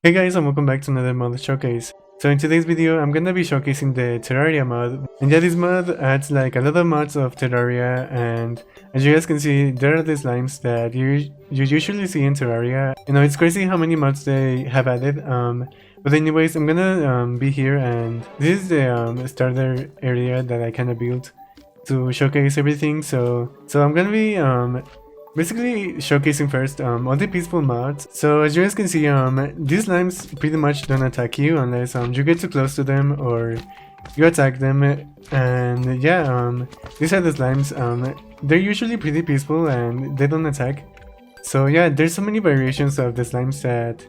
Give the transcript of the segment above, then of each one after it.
Hey guys, and welcome back to another mod showcase. So in today's video, I'm gonna be showcasing the Terraria mod. And yeah, this mod adds like a lot of mods of Terraria, and as you guys can see, there are the slimes that you usually see in Terraria. You know, it's crazy how many mods they have added. But anyways, I'm gonna be here, and this is the starter area that I kind of built to showcase everything. So I'm gonna be basically showcasing first all the peaceful mods. So as you guys can see, these slimes pretty much don't attack you unless you get too close to them or you attack them. And yeah, these are the slimes. They're usually pretty peaceful and they don't attack. So yeah, there's so many variations of the slimes that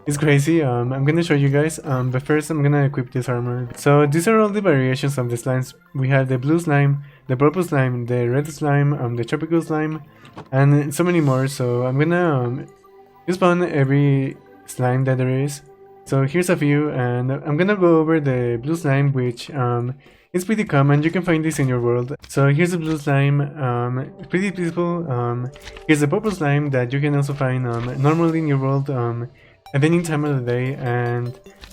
it's crazy. I'm gonna show you guys, but first I'm gonna equip this armor. So these are all the variations of the slimes. We have the blue slime, the purple slime, the red slime, the tropical slime, and so many more. So I'm gonna spawn every slime that there is. So here's a few, and I'm gonna go over the blue slime, which is pretty common. You can find this in your world. So here's the blue slime, it's pretty peaceful. Here's the purple slime that you can also find normally in your world at any time of the day, and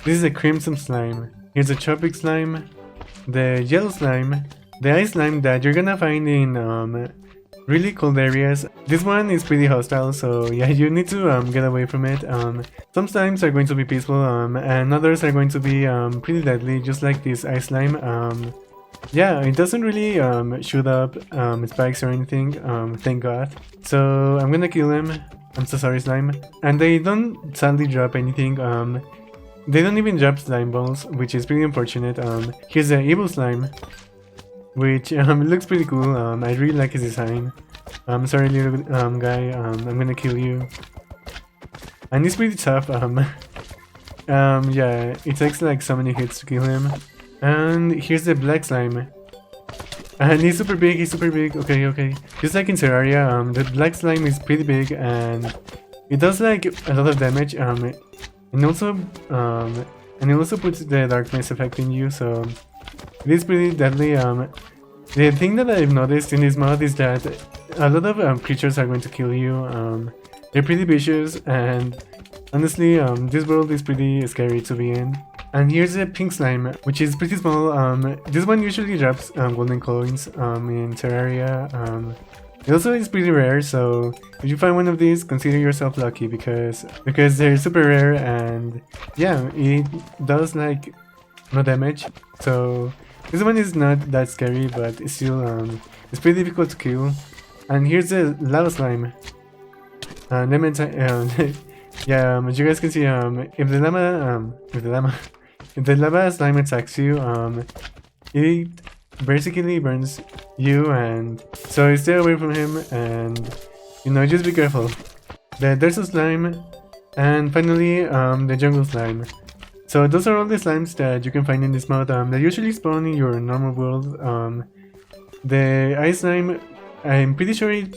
this is a crimson slime. Here's a tropic slime, the yellow slime, the ice slime that you're gonna find in really cold areas. This one is pretty hostile, so yeah, you need to get away from it. Some slimes are going to be peaceful, and others are going to be pretty deadly, just like this ice slime. Yeah, it doesn't really shoot up spikes or anything, thank god. So I'm gonna kill him. I'm so sorry, slime. And they don't sadly drop anything. They don't even drop slime balls, which is pretty unfortunate. Here's the evil slime, which it looks pretty cool. I really like his design. I'm sorry, little guy. I'm gonna kill you. And he's pretty tough. Yeah, it takes like so many hits to kill him. And here's the black slime. And he's super big, okay. Just like in Terraria, the black slime is pretty big and it does like a lot of damage, and also puts the darkness effect in you, so it is pretty deadly. The thing that I've noticed in this mod is that a lot of creatures are going to kill you. They're pretty vicious, and honestly, this world is pretty scary to be in. And here's a pink slime, which is pretty small. This one usually drops golden coins in Terraria. It also is pretty rare, so if you find one of these, consider yourself lucky because they're super rare, and yeah, it does like no damage. So this one is not that scary, but it's still it's pretty difficult to kill. And here's the lava slime. Let me yeah, as you guys can see, if the lava slime attacks you, it basically burns you, and so stay away from him, and you know, just be careful. There's a slime, and finally the jungle slime. So those are all the slimes that you can find in this mod. They usually spawn in your normal world. The ice slime, I'm pretty sure it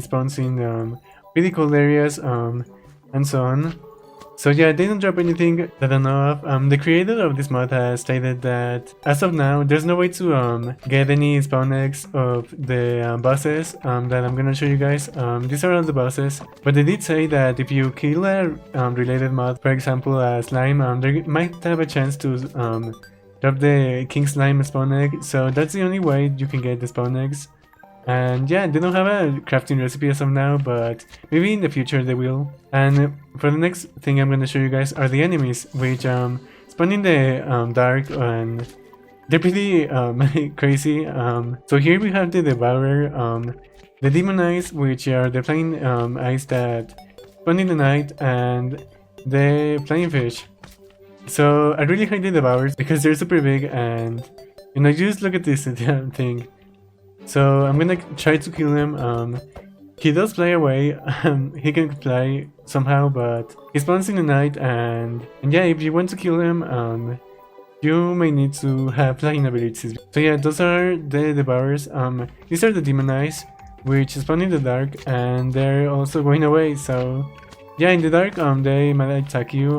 spawns in pretty cold areas, and so on. So yeah, they don't drop anything that I know of. The creator of this mod has stated that as of now, there's no way to get any spawn eggs of the bosses that I'm gonna show you guys. These are all the bosses, but they did say that if you kill a related mod, for example a slime, they might have a chance to drop the king slime spawn egg. So that's the only way you can get the spawn eggs. And yeah, they don't have a crafting recipe as of now, but maybe in the future they will. And for the next thing I'm gonna show you guys are the enemies, which spawn in the dark, and they're pretty crazy. So here we have the Devourer, the Demon Eyes, which are the flying eyes that spawn in the night, and the flying fish. So I really hate the Devourers because they're super big, and you know, just look at this thing. So I'm gonna try to kill him. He does fly away. He can fly somehow, but he spawns in the night, and yeah, if you want to kill him, you may need to have flying abilities. So yeah, those are the Devourers. These are the Demon Eyes, which spawn in the dark, and they're also going away. So yeah, in the dark, they might attack you.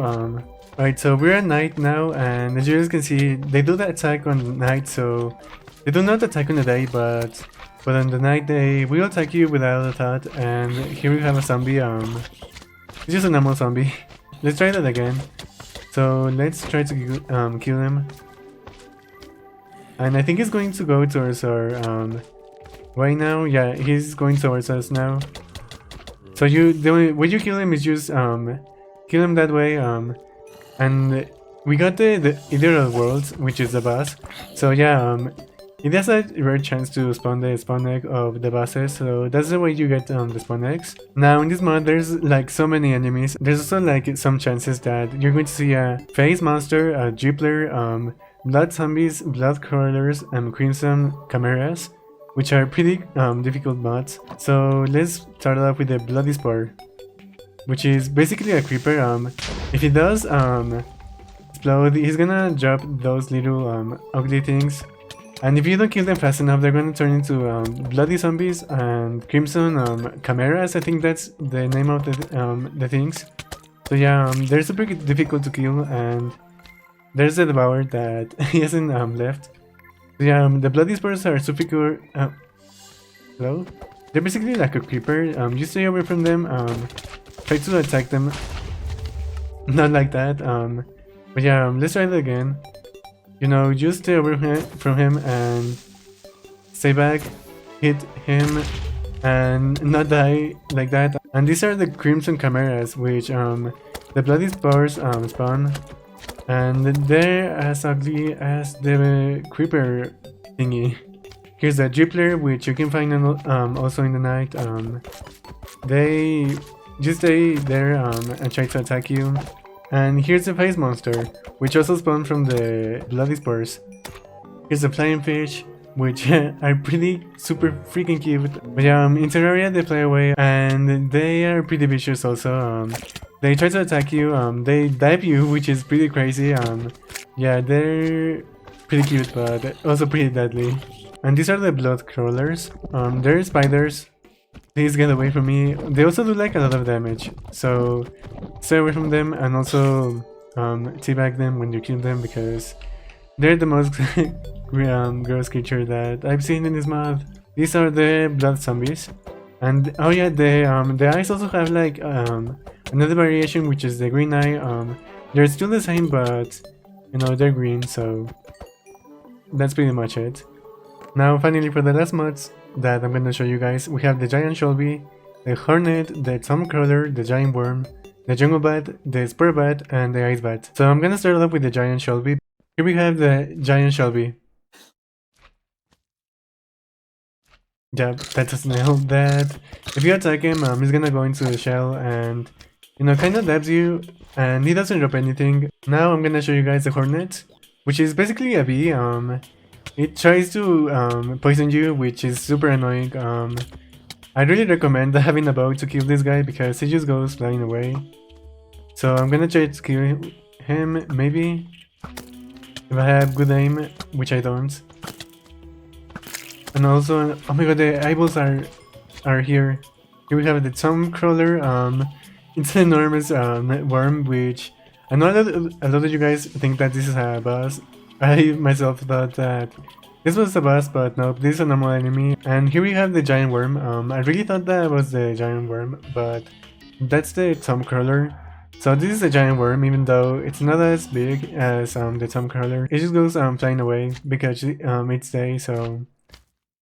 Right, so we're at night now, and as you guys can see, they do the attack on night, so they do not attack on the day, but on the night they will attack you without a thought. And here we have a zombie. It's just a normal zombie. let's try that again. So let's try to kill him. And I think he's going to go towards our right now. Yeah, he's going towards us now. So the way you kill him is just kill him that way. And we got the Ideal World, which is the boss. So yeah, it has a rare chance to spawn the spawn egg of the bosses, so that's the way you get the spawn eggs. Now in this mod there's like so many enemies. There's also like some chances that you're going to see a phase monster, a Jiggler, blood zombies, blood crawlers, and crimson chimeras, which are pretty difficult mods. So let's start off with the bloody spore, which is basically a creeper. If he does explode, he's gonna drop those little ugly things. And if you don't kill them fast enough, they're gonna turn into bloody zombies and crimson chimeras. I think that's the name of the things. So yeah, they're super difficult to kill, and there's the devourer that he hasn't left. So yeah, the bloody spores are super hello? They're basically like a creeper. You stay away from them. Try to attack them. Not like that. But yeah, let's try it again. You know, just stay away from him and stay back, hit him, and not die like that. And these are the crimson chimeras, which the bloody spores spawn, and they're as ugly as the creeper thingy. Here's the Jiggler, which you can find also in the night. They just stay there and try to attack you. And here's the phase monster, which also spawned from the bloody spores. Here's the flying fish, which are pretty super freaking cute. But yeah, in Terraria they fly away, and they are pretty vicious also. They try to attack you, they dive you, which is pretty crazy. Yeah, they're pretty cute, but also pretty deadly. And these are the blood crawlers. They're spiders. Please get away from me. They also do like a lot of damage, so stay away from them, and also teabag them when you kill them, because they're the most gross creature that I've seen in this mod. These are the blood zombies, and oh yeah, the eyes also have like another variation, which is the green eye. They're still the same, but you know, they're green, so that's pretty much it. Now finally, for the last mods that I'm going to show you guys, we have the giant Shelby, the hornet, the tomb crawler, the giant worm, the jungle bat, the spur bat, and the ice bat. So I'm gonna start off with the giant Shelby. Here we have the giant Shelby. Yeah, that's a snail. That if you attack him, he's gonna go into the shell and, you know, kind of dabs you, and he doesn't drop anything. Now I'm gonna show you guys the hornet, which is basically a bee. It tries to poison you, which is super annoying. I really recommend having a bow to kill this guy, because he just goes flying away. So I'm gonna try to kill him, maybe, if I have good aim, which I don't. And also, oh my god, the eyeballs are here. Here we have the tomb crawler. It's an enormous worm, which I know a lot of you guys think that this is a boss. I myself thought that this was the boss, but no, this is a normal enemy. And here we have the giant worm. I really thought that was the giant worm, but that's the tomb crawler. So this is a giant worm, even though it's not as big as the tomb crawler. It just goes flying away because it's day, so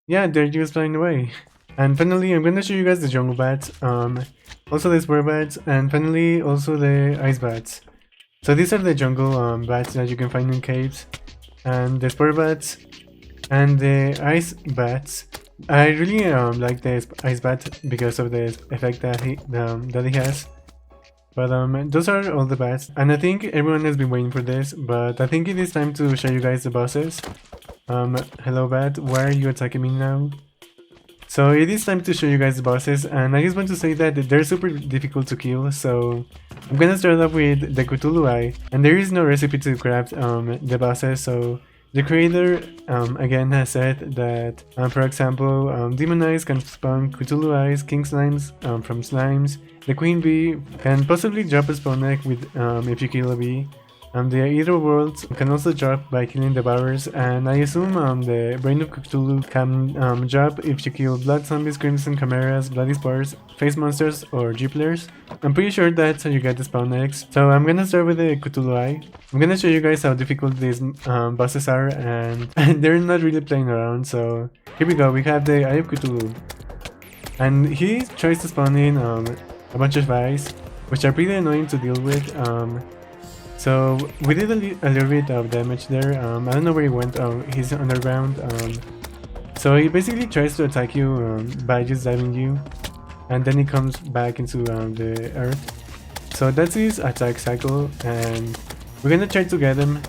yeah, they're just flying away. And finally, I'm gonna show you guys the jungle bats, also the spur bats, and finally also the ice bats. So these are the jungle bats that you can find in caves, and the spur bats and the ice bats. I really like the ice bat because of the effect that he has. But those are all the bats, and I think everyone has been waiting for this, but I think it is time to show you guys the bosses. Hello bat, why are you attacking me now? So it is time to show you guys the bosses, and I just want to say that they're super difficult to kill, so I'm gonna start off with the Cthulhu eye, and there is no recipe to craft the bosses, so the creator again has said that, for example, demon eyes can spawn Cthulhu eyes, king slimes from slimes, the queen bee can possibly drop a spawn egg with if you kill a bee, The Either Worlds can also drop by killing Devourers, and I assume the Brain of Cthulhu can drop if you kill Blood Zombies, Crimson Chimeras, Bloody Spores, Face Monsters, or G-Players. I'm pretty sure that's how you get the spawn eggs, so I'm gonna start with the Cthulhu Eye. I'm gonna show you guys how difficult these bosses are, and they're not really playing around, so here we go, we have the Eye of Cthulhu. And he tries to spawn in a bunch of eyes, which are pretty annoying to deal with. So we did a little bit of damage there. I don't know where he went. Oh, he's underground. So he basically tries to attack you by just diving you, and then he comes back into the earth. So that's his attack cycle, and we're gonna try to get him.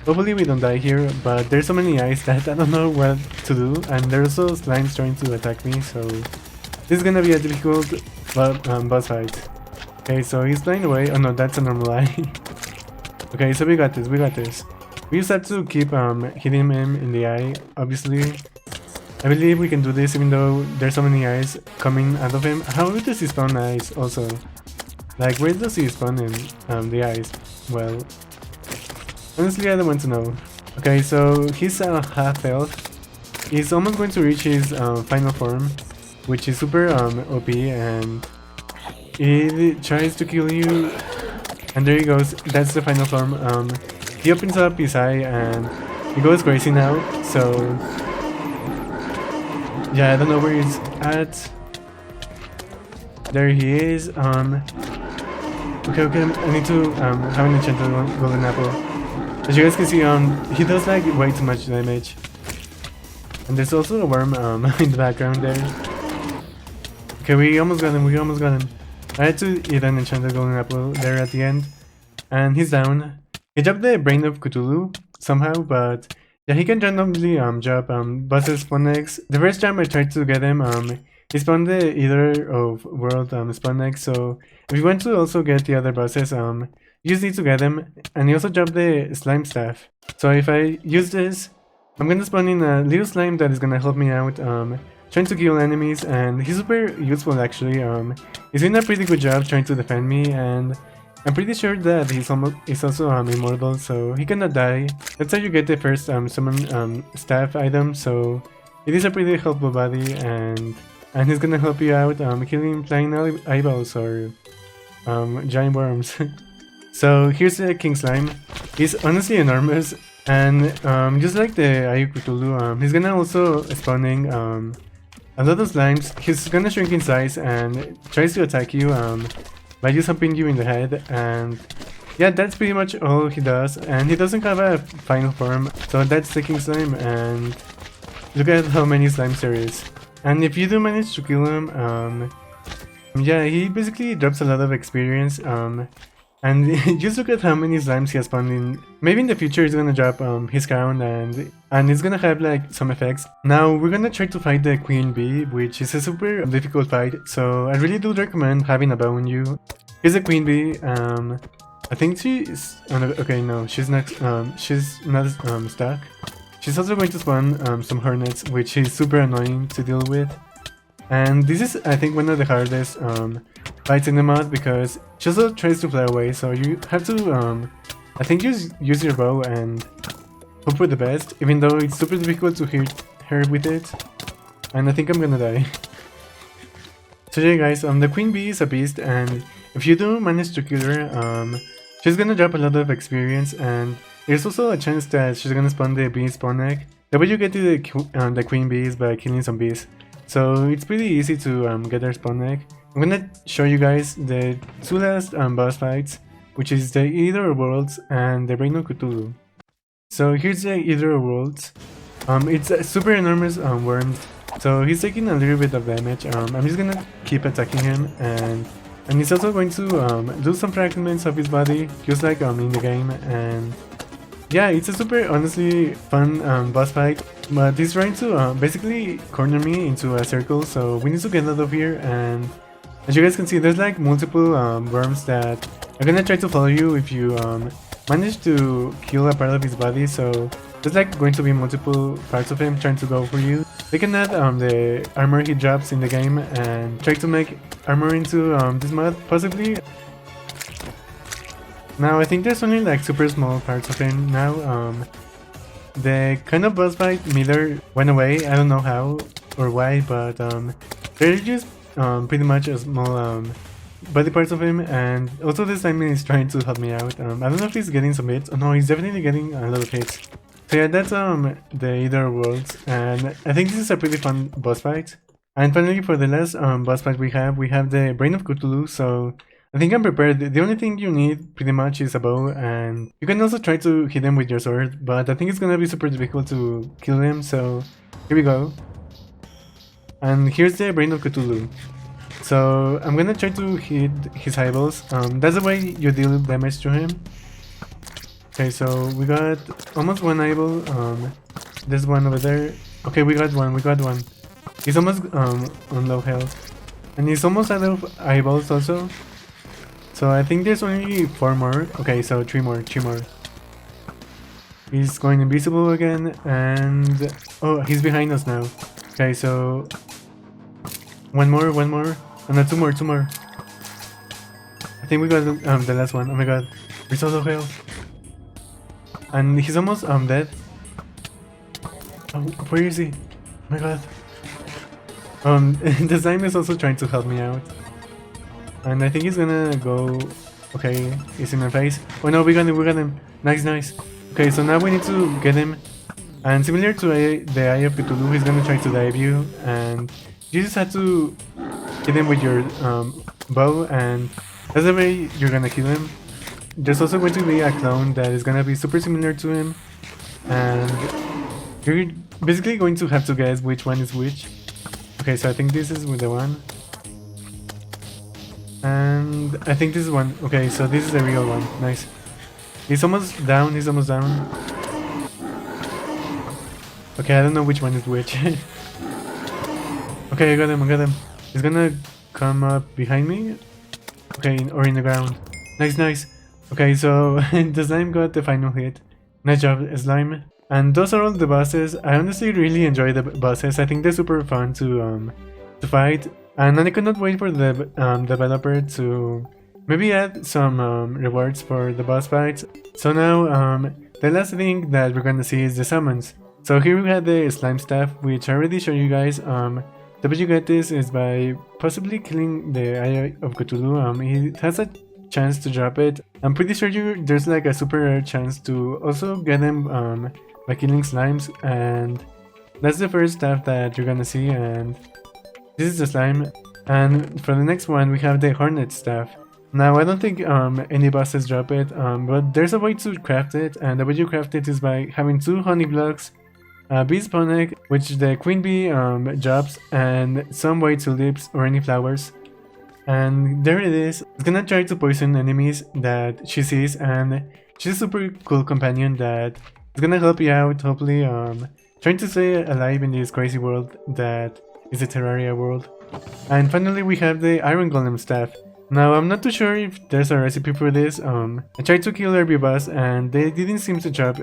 Hopefully we don't die here, but there's so many eyes that I don't know what to do, and there's also slimes trying to attack me, so this is gonna be a difficult boss fight. Okay, so he's flying away. Oh no, that's a normal eye. Okay, so we got this, we got this. We just have to keep hitting him in the eye, obviously. I believe we can do this even though there's so many eyes coming out of him. How does he spawn eyes also? Like, where does he spawn in the eyes? Well, honestly I don't want to know. Okay, so he's half health. He's almost going to reach his final form, which is super OP, and he tries to kill you. And there he goes, that's the final form. He opens up his eye and he goes crazy now, so yeah, I don't know where he's at. There he is. Okay, I need to have an enchanted golden apple. As you guys can see, he does like way too much damage. And there's also a worm in the background there. Okay, we almost got him, we almost got him. I had to eat an enchanted golden apple there at the end, and he's down. He dropped the Brain of Cthulhu somehow, but yeah, he can randomly drop bosses spawn eggs. The first time I tried to get him, he spawned the Either of World spawn eggs, so if you want to also get the other bosses, you just need to get them. And he also dropped the slime staff. So if I use this, I'm gonna spawn in a little slime that is gonna help me out trying to kill enemies, and he's super useful actually. He's doing a pretty good job trying to defend me, and I'm pretty sure that he's also immortal, so he cannot die. That's how you get the first summon staff item, so it is a pretty helpful body, and he's gonna help you out killing flying eyeballs or giant worms. So here's the King Slime. He's honestly enormous, and just like the Eye of Cthulhu, he's gonna also spawning a lot of slimes. He's gonna shrink in size and tries to attack you by just humping you in the head, and yeah, that's pretty much all he does. And he doesn't have a final form, so that's the King Slime, and look at how many slimes there is. And if you do manage to kill him, yeah, he basically drops a lot of experience, and just look at how many slimes he has spawned in. Maybe in the future he's gonna drop his crown, and it's gonna have like some effects. Now we're gonna try to fight the Queen Bee, which is a super difficult fight, so I really do recommend having a bow on you. Here's the Queen Bee. I think she's okay, no, she's not stuck. She's also going to spawn some hornets, which is super annoying to deal with. And this is, I think, one of the hardest fights in the mod, because she also tries to fly away, so you have to, I think, use your bow and hope for the best, even though it's super difficult to hit her with it. And I think I'm gonna die. So yeah guys, the Queen Bee is a beast, and if you do manage to kill her, she's gonna drop a lot of experience, and there's also a chance that she's gonna spawn the bee spawn egg. The way you get to the Queen Bee is by killing some bees. So it's pretty easy to get her spawn egg. I'm gonna show you guys the two last boss fights, which is the Either Worlds and the Brain of Cthulhu. So here's the Either Worlds. It's a super enormous worm, so he's taking a little bit of damage. I'm just gonna keep attacking him, and he's also going to do some fragments of his body, just like in the game. And yeah, it's a super honestly fun boss fight, but he's trying to basically corner me into a circle, so we need to get out of here. And as you guys can see, there's like multiple worms that are gonna try to follow you if you manage to kill a part of his body. So there's like going to be multiple parts of him trying to go for you. They can add the armor he drops in the game and try to make armor into this mod, possibly. Now I think there's only like super small parts of him now. The kind of boss fight Miller went away. I don't know how or why, but they're just pretty much a small body parts of him, and also this time he's trying to help me out. I don't know if he's getting some hits. Oh no, he's definitely getting a lot of hits. So yeah, that's the Either Worlds, and I think this is a pretty fun boss fight. And finally, for the last boss fight we have the Brain of Cthulhu. So I think I'm prepared. The only thing you need pretty much is a bow, and you can also try to hit him with your sword, but I think it's gonna be super difficult to kill him, so here we go. And here's the Brain of Cthulhu. So I'm gonna try to hit his eyeballs. That's the way you deal damage to him. Okay, so we got almost one eyeball. There's one over there. Okay, we got one. He's almost on low health, and he's almost out of eyeballs also. So I think there's only 4 more. Okay, so 3 more. He's going invisible again, and oh, he's behind us now. Okay, so one more. Oh no, 2 more. I think we got the last one. Oh my god, we're so low health, and he's almost dead. Oh, where is he? Oh my god. The slime is also trying to help me out. And I think he's gonna go... Okay, he's in my face. Oh no, we got him. Nice. Okay, so now we need to get him. And similar to the Eye of Cthulhu, he's gonna try to dive you. And you just have to hit him with your bow, and that's the way you're gonna kill him. There's also going to be a clone that is gonna be super similar to him. And you're basically going to have to guess which one is which. Okay, so I think this is with the one. And I think this is one. Okay, so this is the real one. Nice. He's almost down. Okay, I don't know which one is which. Okay, I got him. He's gonna come up behind me. Okay, or in the ground. Nice. Okay, so the slime got the final hit. Nice job, slime. And those are all the bosses. I honestly really enjoy the bosses. I think they're super fun to fight. And I cannot wait for the developer to maybe add some rewards for the boss fights. So now the last thing that we're gonna see is the summons. So here we have the slime staff, which I already showed you guys. The way you get this is by possibly killing the Eye of Cthulhu. He has a chance to drop it. I'm pretty sure there's like a super rare chance to also get him by killing slimes, and that's the first staff that you're gonna see. And this is the slime, and for the next one we have the hornet staff. Now I don't think any bosses drop it, but there's a way to craft it, and the way you craft it is by having 2 honey blocks, a bee spawn egg, which the queen bee drops, and some white tulips or any flowers. And there it is. It's gonna try to poison enemies that she sees, and she's a super cool companion that is gonna help you out, hopefully trying to stay alive in this crazy world that is the Terraria world. And finally we have the Iron Golem staff. Now I'm not too sure if there's a recipe for this. I tried to kill every boss and they didn't seem to drop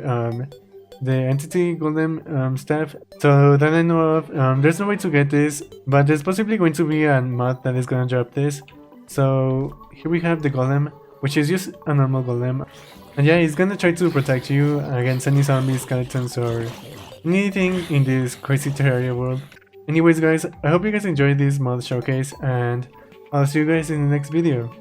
the entity golem staff. So that I know of, there's no way to get this, but there's possibly going to be a mod that is gonna drop this. So here we have the golem, which is just a normal golem. And yeah, he's gonna try to protect you against any zombies, skeletons, or anything in this crazy Terraria world. Anyways guys, I hope you guys enjoyed this mod showcase, and I'll see you guys in the next video.